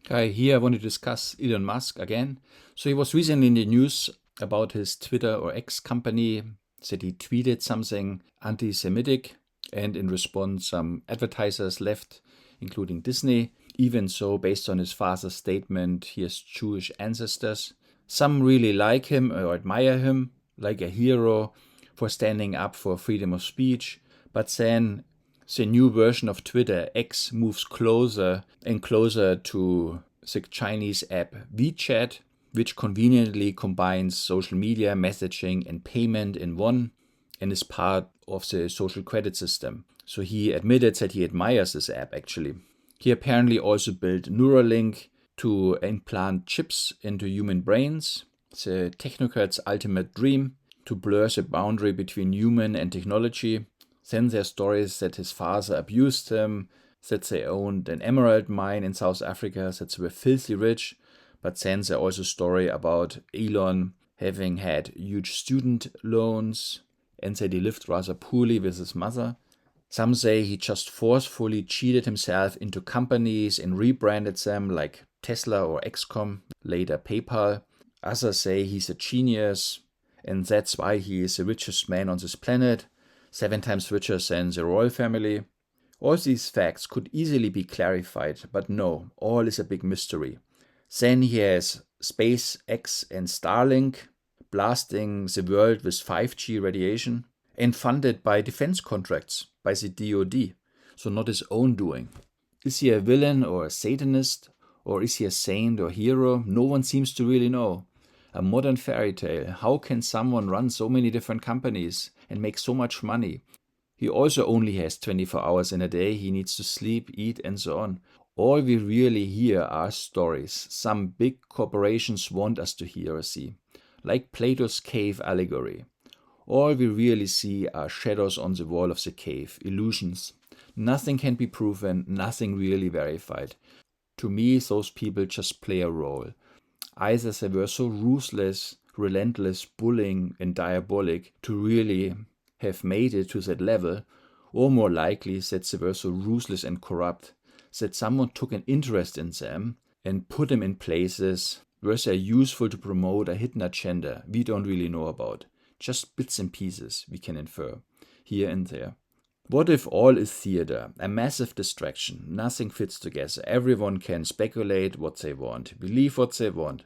Hi, here I want to discuss Elon Musk again. So he was recently in the news about his Twitter or X company, said he tweeted something anti-Semitic, and in response some advertisers left, including Disney. Even so, based on his father's statement, he has Jewish ancestors. Some really like him or admire him, like a hero for standing up for freedom of speech, but then the new version of Twitter, X, moves closer and closer to the Chinese app WeChat, which conveniently combines social media, messaging, and payment in one and is part of the social credit system. So he admitted that he admires this app actually. He apparently also built Neuralink to implant chips into human brains, the technocrat's ultimate dream, to blur the boundary between human and technology. Then there are stories that his father abused him, that they owned an emerald mine in South Africa, that they were filthy rich. But then there's also a story about Elon having had huge student loans and that he lived rather poorly with his mother. Some say he just forcefully cheated himself into companies and rebranded them like Tesla or XCOM, later PayPal. Others say he's a genius and that's why he is the richest man on this planet, 7 times richer than the royal family. All these facts could easily be clarified, but no, all is a big mystery. Then he has SpaceX and Starlink blasting the world with 5G radiation and funded by defense contracts by the DoD, so not his own doing. Is he a villain or a Satanist, or is he a saint or hero? No one seems to really know. A modern fairy tale. How can someone run so many different companies and make so much money? He also only has 24 hours in a day. He needs to sleep, eat, and so on. All we really hear are stories some big corporations want us to hear or see, like Plato's cave allegory. All we really see are shadows on the wall of the cave, illusions. Nothing can be proven, nothing really verified. To me, those people just play a role. Either they were so ruthless, relentless, bullying, and diabolic to really have made it to that level, or more likely that they were so ruthless and corrupt that someone took an interest in them and put them in places where they're useful to promote a hidden agenda we don't really know about. Just bits and pieces we can infer, here and there. What if all is theater, a massive distraction, nothing fits together, everyone can speculate what they want, believe what they want.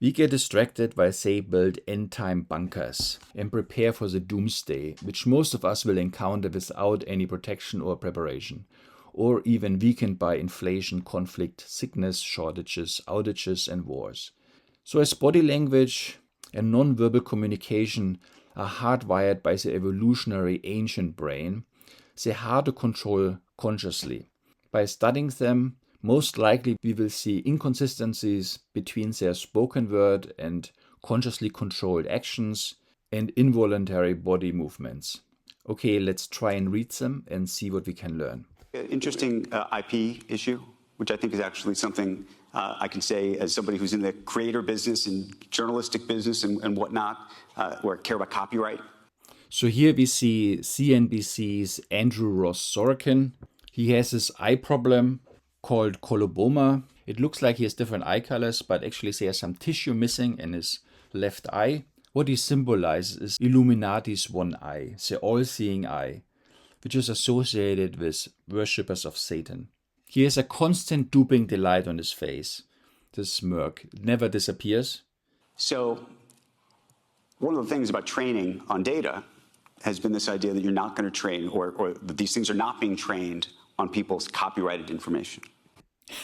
We get distracted while they build end-time bunkers and prepare for the doomsday, which most of us will encounter without any protection or preparation, or even weakened by inflation, conflict, sickness, shortages, outages, and wars. So as body language and non-verbal communication are hardwired by the evolutionary ancient brain, they're hard to control consciously. By studying them, most likely we will see inconsistencies between their spoken word and consciously controlled actions and involuntary body movements. Okay, let's try and read them and see what we can learn. Interesting IP issue, which I think is actually something I can say as somebody who's in the creator business and journalistic business and whatnot, or care about copyright. So here we see CNBC's Andrew Ross Sorkin. He has this eye problem called coloboma. It looks like he has different eye colors, but actually there's some tissue missing in his left eye. What he symbolizes is Illuminati's one eye, the all-seeing eye, which is associated with worshippers of Satan. He has a constant duping delight on his face. This smirk never disappears. So one of the things about training on data has been this idea that you're not going to train or that these things are not being trained on people's copyrighted information.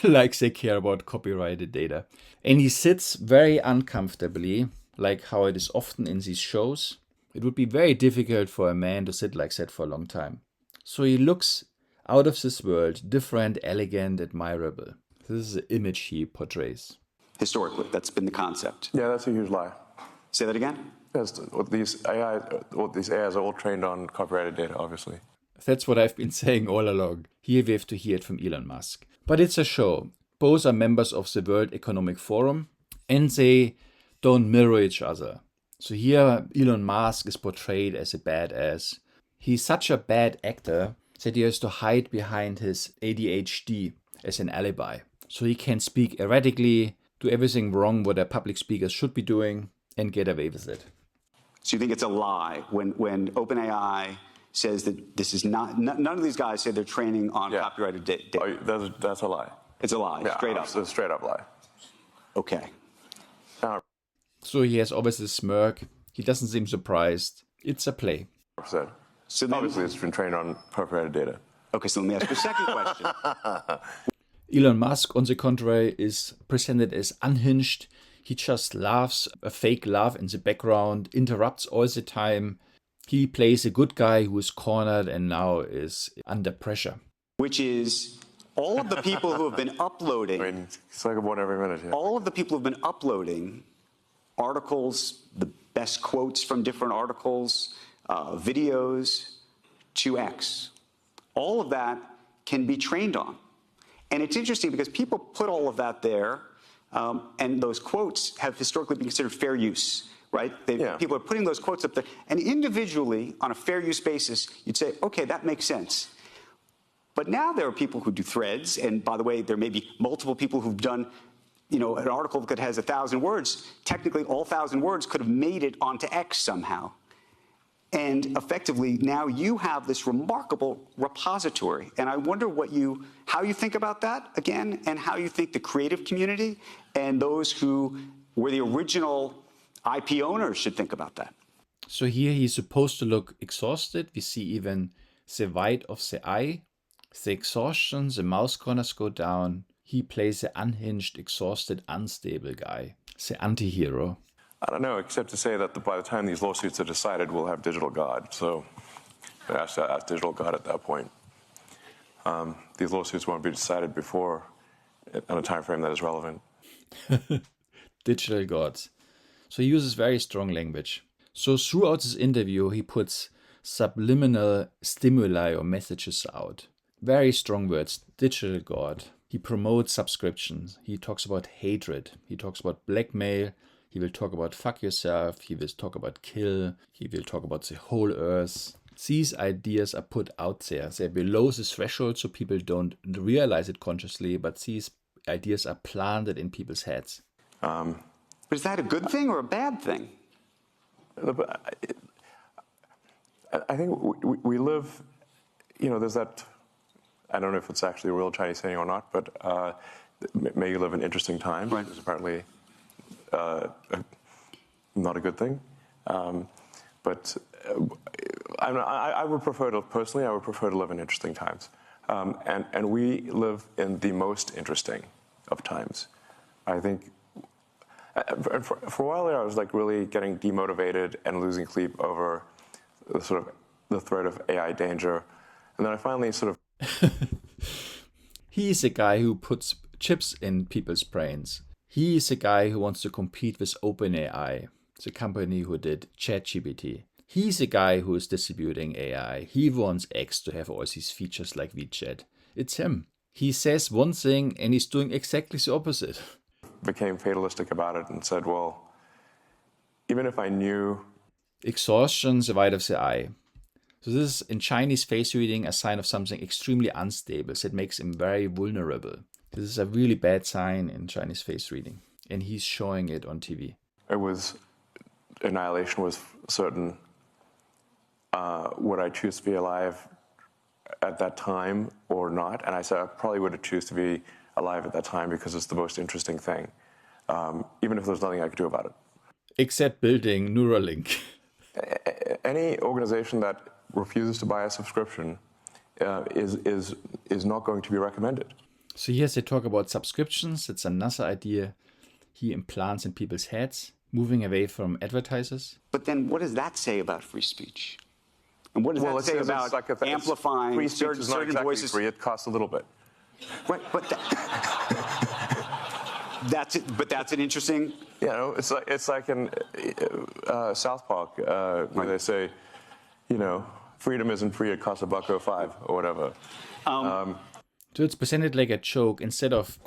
Like they care about copyrighted data. And he sits very uncomfortably, like how it is often in these shows. It would be very difficult for a man to sit like that for a long time. So he looks out of this world, different, elegant, admirable. This is the image he portrays. Historically, that's been the concept. Yeah, that's a huge lie. Say that again? Yes, these AIs are all trained on copyrighted data, obviously. That's what I've been saying all along. Here we have to hear it from Elon Musk. But it's a show. Both are members of the World Economic Forum and they don't mirror each other. So here Elon Musk is portrayed as a badass. He's such a bad actor that he has to hide behind his ADHD as an alibi. So he can speak erratically, do everything wrong what a public speaker should be doing, and get away with it. So you think it's a lie when OpenAI says that this is not, none of these guys say they're training on copyrighted data? Oh, that's a lie. It's a lie, straight up. It's a straight up lie. Okay. So he has always a smirk. He doesn't seem surprised. It's a play. So then, obviously it's been trained on copyrighted data. Okay, so let me ask you a second question. Elon Musk, on the contrary, is presented as unhinged. He just laughs, a fake laugh in the background, interrupts all the time. He plays a good guy who is cornered and now is under pressure. Which is all of the people who have been uploading. I mean, it's like one every minute. Yeah. All of the people who have been uploading articles, the best quotes from different articles, videos to X. All of that can be trained on. And it's interesting because people put all of that there, and those quotes have historically been considered fair use, right? People are putting those quotes up there. And individually, on a fair use basis, you'd say, okay, that makes sense. But now there are people who do threads, and by the way, there may be multiple people who've done an article that has 1,000 words. Technically, all 1,000 words could have made it onto X somehow. And effectively, now you have this remarkable repository. And I wonder how you think about that, again, and how you think the creative community and those who were the original IP owners should think about that. So here he's supposed to look exhausted. We see even the white of the eye, the exhaustion, the mouse corners go down. He plays the unhinged, exhausted, unstable guy, the anti-hero. I don't know, except to say that by the time these lawsuits are decided, we'll have digital God. So ask digital God at that point. These lawsuits won't be decided before on a time frame that is relevant. Digital gods. So he uses very strong language. So throughout this interview, he puts subliminal stimuli or messages out. Very strong words, digital god. He promotes subscriptions. He talks about hatred. He talks about blackmail. He will talk about fuck yourself. He will talk about kill. He will talk about the whole earth. These ideas are put out there. They're below the threshold so people don't realize it consciously, but these ideas are planted in people's heads. But is that a good thing or a bad thing? I think we live, there's that, I don't know if it's actually a real Chinese saying or not, but may you live in interesting times. Right. It's apparently not a good thing. But I would prefer to, personally, I would prefer to live in interesting times. And we live in the most interesting of times. I think, for a while there, I was like really getting demotivated and losing sleep over the threat of AI danger. And then I finally He's a guy who puts chips in people's brains. He is a guy who wants to compete with OpenAI, the company who did ChatGPT. He's a guy who is distributing AI. He wants X to have all these features like WeChat. It's him. He says one thing and he's doing exactly the opposite. Became fatalistic about it and said, well, even if I knew... Exhaustion, the white of the eye. So this is, in Chinese face reading, a sign of something extremely unstable that makes him very vulnerable. This is a really bad sign in Chinese face reading. And he's showing it on TV. It was... Annihilation was certain. Would I choose to be alive at that time or not? And I said I probably would choose to be alive at that time because it's the most interesting thing, even if there's nothing I could do about it. Except building Neuralink. Any organization that refuses to buy a subscription is not going to be recommended. So here they talk about subscriptions. It's another idea he implants in people's heads, moving away from advertisers. But then what does that say about free speech? And what does that say about amplifying certain voices? Free. It costs a little bit. Right, but that's it. But that's an interesting. It's like in South Park where they say, freedom isn't free. It costs $1.05 or whatever. So it's presented like a joke instead of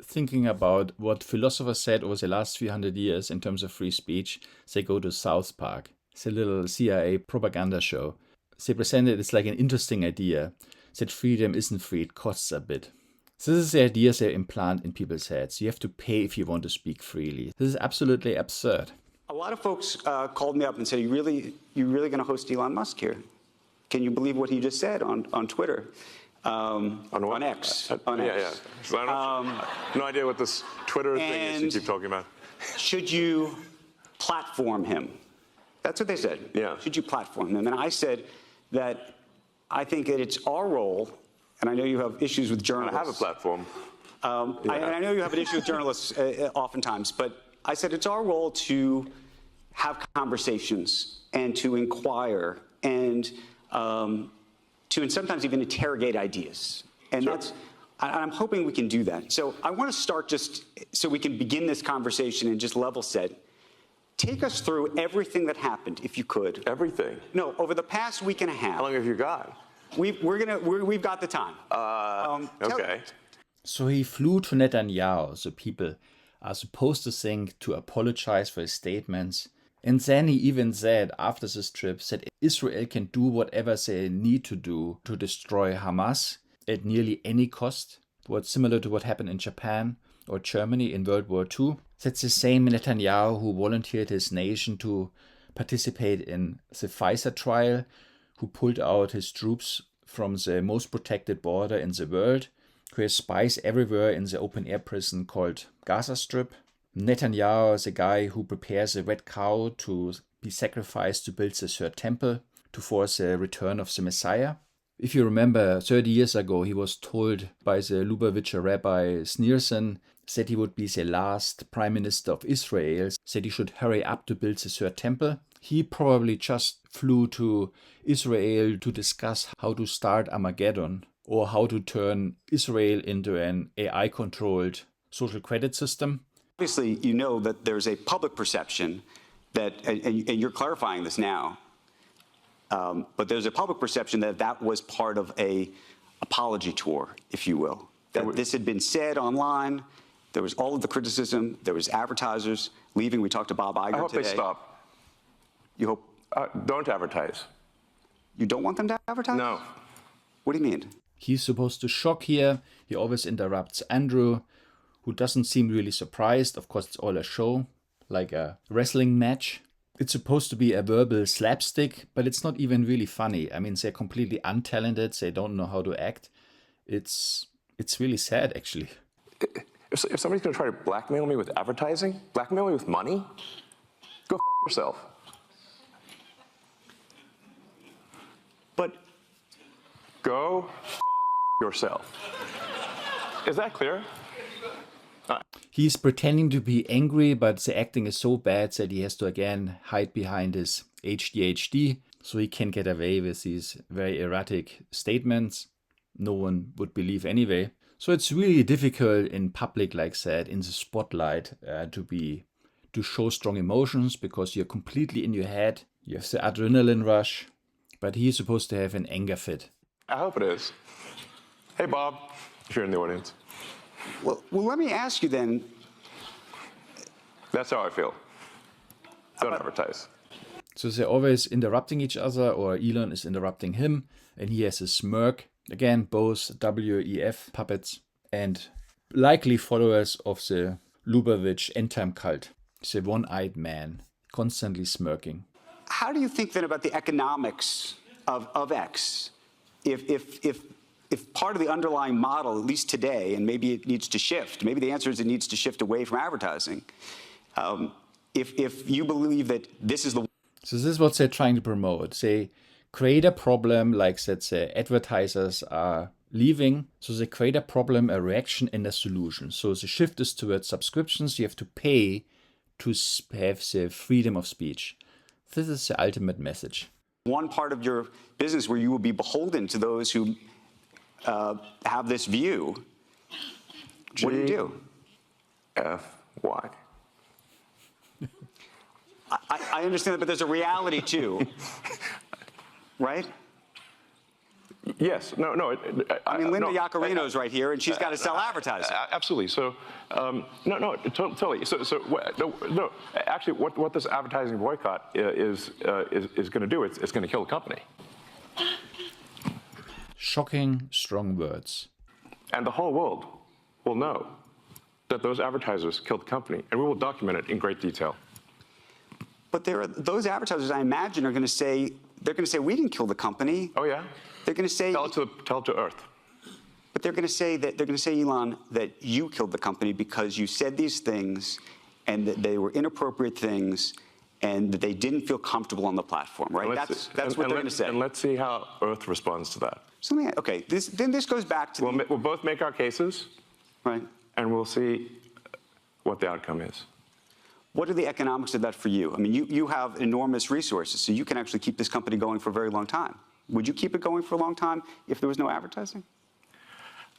thinking about what philosophers said over the last 300 years in terms of free speech. They go to South Park. It's a little CIA propaganda show. They present it as like an interesting idea that freedom isn't free, it costs a bit. This is the ideas they implant in people's heads. You have to pay if you want to speak freely. This is absolutely absurd. A lot of folks called me up and said, you really going to host Elon Musk here? Can you believe what he just said on Twitter? On X. Yeah. So no idea what this Twitter thing is you keep talking about. Should you platform him? That's what they said. Yeah. Should you platform him? And I said that I think that it's our role, and I know you have issues with journalists. I have a platform. I know you have an issue with journalists oftentimes, but I said it's our role to have conversations and to inquire and to sometimes even interrogate ideas. And sure. I'm hoping we can do that. So I want to start just so we can begin this conversation and just level set. Take us through everything that happened, if you could. Everything? No, over the past week and a half. How long have you got? We've got the time. Okay. So he flew to Netanyahu, so people are supposed to think to apologize for his statements. And then he even said, after this trip, that Israel can do whatever they need to do to destroy Hamas at nearly any cost. What's similar to what happened in Japan or Germany in World War II. That's the same Netanyahu who volunteered his nation to participate in the Pfizer trial, who pulled out his troops from the most protected border in the world, who has spies everywhere in the open-air prison called Gaza Strip. Netanyahu is the guy who prepares a red cow to be sacrificed to build the third temple to force the return of the Messiah. If you remember, 30 years ago, he was told by the Lubavitcher Rabbi Sneerson that he would be the last prime minister of Israel, said he should hurry up to build the third temple. He probably just flew to Israel to discuss how to start Armageddon or how to turn Israel into an AI-controlled social credit system. Obviously, you know that there's a public perception that, and you're clarifying this now, but there's a public perception that that was part of a apology tour, if you will. That this had been said online. There was all of the criticism. There was advertisers leaving. We talked to Bob Iger today. I hope they stop. You hope? Don't advertise. You don't want them to advertise? No. What do you mean? He's supposed to shock here. He always interrupts Andrew, who doesn't seem really surprised. Of course, it's all a show, like a wrestling match. It's supposed to be a verbal slapstick, but it's not even really funny. I mean, they're completely untalented. They don't know how to act. It's really sad, actually. If somebody's going to try to blackmail me with advertising, blackmail me with money, go f*** yourself. But go f*** yourself. Is that clear? He's pretending to be angry, but the acting is so bad that he has to again hide behind his ADHD, so he can get away with these very erratic statements no one would believe anyway. So it's really difficult in public like that, in the spotlight, to show strong emotions because you're completely in your head. You have the adrenaline rush, but he's supposed to have an anger fit. I hope it is. Hey, Bob, if you're in the audience. well, let me ask you then. That's how I feel. Don't advertise. So they're always interrupting each other, or Elon is interrupting him, and he has a smirk. Again, both WEF puppets and likely followers of the Lubavitch end-time cult. The one-eyed man, constantly smirking. How do you think then about the economics of X? If part of the underlying model, at least today, and maybe it needs to shift, maybe the answer is it needs to shift away from advertising. If you believe that this is the... So this is what they're trying to promote. They create a problem like that the advertisers are leaving. So they create a problem, a reaction, and a solution. So the shift is towards subscriptions. You have to pay to have the freedom of speech. This is the ultimate message. One part of your business where you will be beholden to those who have this view. What do you do? F-Y. I understand that, but there's a reality too, right? Yes. No. I mean, Linda Yaccarino's right here, and she's got to sell advertising. Absolutely. So, totally. No. Actually, what this advertising boycott is going to do, it's going to kill the company. Shocking, strong words. And the whole world will know that those advertisers killed the company, and we will document it in great detail. But those advertisers, I imagine, are going to say, we didn't kill the company. Oh, yeah? They're going to say, tell it to Earth. But they're going to say, Elon, that you killed the company because you said these things, and that they were inappropriate things, and that they didn't feel comfortable on the platform, right? That's what they're going to say. And let's see how Earth responds to that. Okay, then this goes back to we'll both make our cases, right? And we'll see what the outcome is. What are the economics of that for you? I mean, you have enormous resources, so you can actually keep this company going for a very long time. Would you keep it going for a long time if there was no advertising?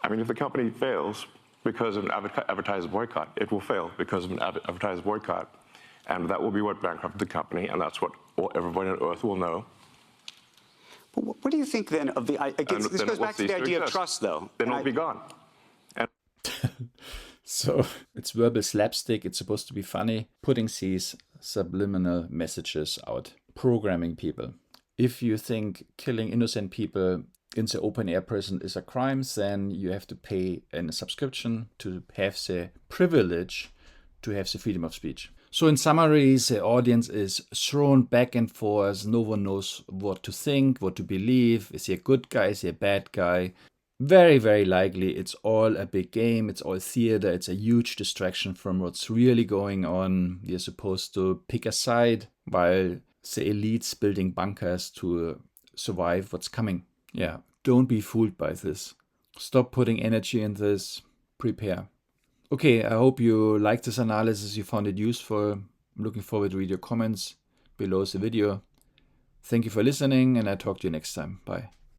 I mean, if the company fails because of an advertiser boycott, it will fail because of an advertiser boycott. And that will be what bankrupted the company, and that's what everybody on Earth will know. But what do you think then of the, this goes back to the idea of trust, though. Then it'll be gone. So it's verbal slapstick. It's supposed to be funny. Putting these subliminal messages out. Programming people. If you think killing innocent people in the open air prison is a crime, then you have to pay a subscription to have the privilege to have the freedom of speech. So in summary, the audience is thrown back and forth. No one knows what to think, what to believe. Is he a good guy? Is he a bad guy? Very, very likely it's all a big game. It's all theater. It's a huge distraction from what's really going on. You're supposed to pick a side while the elites building bunkers to survive what's coming. Yeah, don't be fooled by this. Stop putting energy in this. Prepare. Okay, I hope you liked this analysis. You found it useful. I'm looking forward to read your comments below the video. Thank you for listening, and I'll talk to you next time. Bye.